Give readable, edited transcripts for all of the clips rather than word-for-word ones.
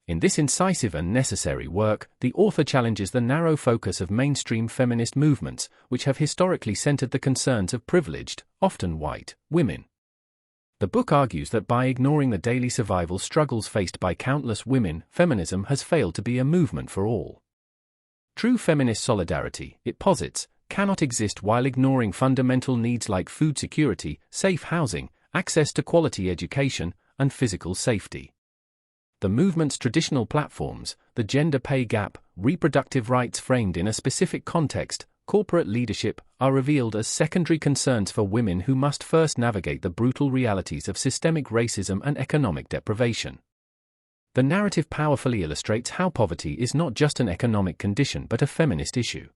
In this incisive and necessary work, the author challenges the narrow focus of mainstream feminist movements, which have historically centered the concerns of privileged, often white, women. The book argues that by ignoring the daily survival struggles faced by countless women, feminism has failed to be a movement for all. True feminist solidarity, it posits, cannot exist while ignoring fundamental needs like food security, safe housing, access to quality education, and physical safety. The movement's traditional platforms, the gender pay gap, reproductive rights framed in a specific context, corporate leadership, are revealed as secondary concerns for women who must first navigate the brutal realities of systemic racism and economic deprivation. The narrative powerfully illustrates how poverty is not just an economic condition but a feminist issue.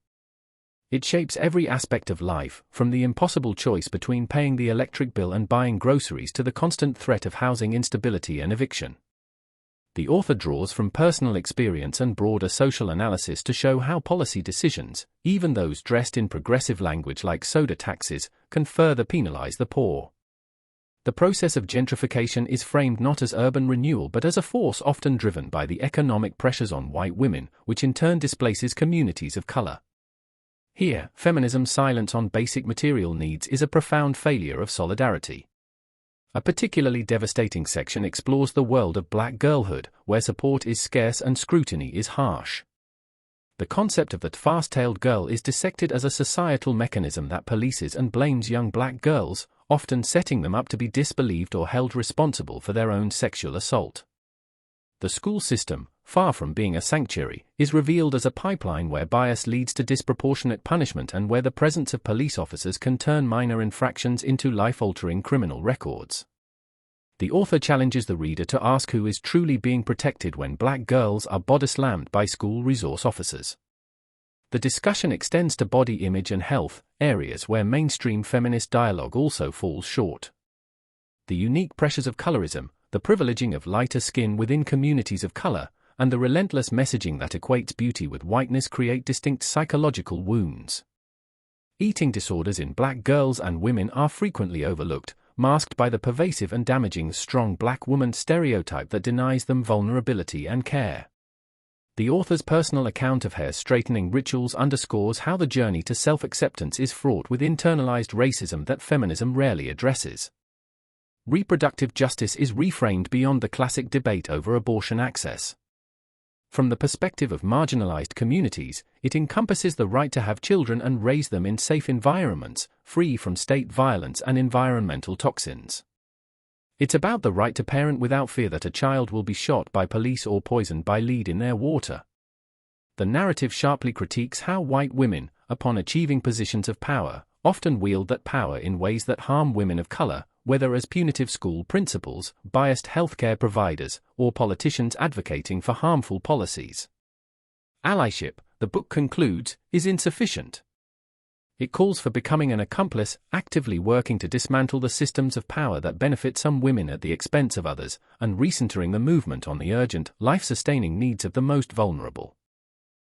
It shapes every aspect of life, from the impossible choice between paying the electric bill and buying groceries to the constant threat of housing instability and eviction. The author draws from personal experience and broader social analysis to show how policy decisions, even those dressed in progressive language like soda taxes, can further penalize the poor. The process of gentrification is framed not as urban renewal but as a force often driven by the economic pressures on white women, which in turn displaces communities of color. Here, feminism's silence on basic material needs is a profound failure of solidarity. A particularly devastating section explores the world of black girlhood, where support is scarce and scrutiny is harsh. The concept of the fast-tailed girl is dissected as a societal mechanism that polices and blames young black girls, often setting them up to be disbelieved or held responsible for their own sexual assault. The school system, far from being a sanctuary, is revealed as a pipeline where bias leads to disproportionate punishment and where the presence of police officers can turn minor infractions into life-altering criminal records. The author challenges the reader to ask who is truly being protected when black girls are body-slammed by school resource officers. The discussion extends to body image and health, areas where mainstream feminist dialogue also falls short. The unique pressures of colorism, the privileging of lighter skin within communities of color, and the relentless messaging that equates beauty with whiteness create distinct psychological wounds. Eating disorders in black girls and women are frequently overlooked, masked by the pervasive and damaging strong black woman stereotype that denies them vulnerability and care. The author's personal account of hair straightening rituals underscores how the journey to self-acceptance is fraught with internalized racism that feminism rarely addresses. Reproductive justice is reframed beyond the classic debate over abortion access. From the perspective of marginalized communities, it encompasses the right to have children and raise them in safe environments, free from state violence and environmental toxins. It's about the right to parent without fear that a child will be shot by police or poisoned by lead in their water. The narrative sharply critiques how white women, upon achieving positions of power, often wield that power in ways that harm women of color, whether as punitive school principals, biased healthcare providers, or politicians advocating for harmful policies. Allyship, the book concludes, is insufficient. It calls for becoming an accomplice, actively working to dismantle the systems of power that benefit some women at the expense of others, and recentering the movement on the urgent, life-sustaining needs of the most vulnerable.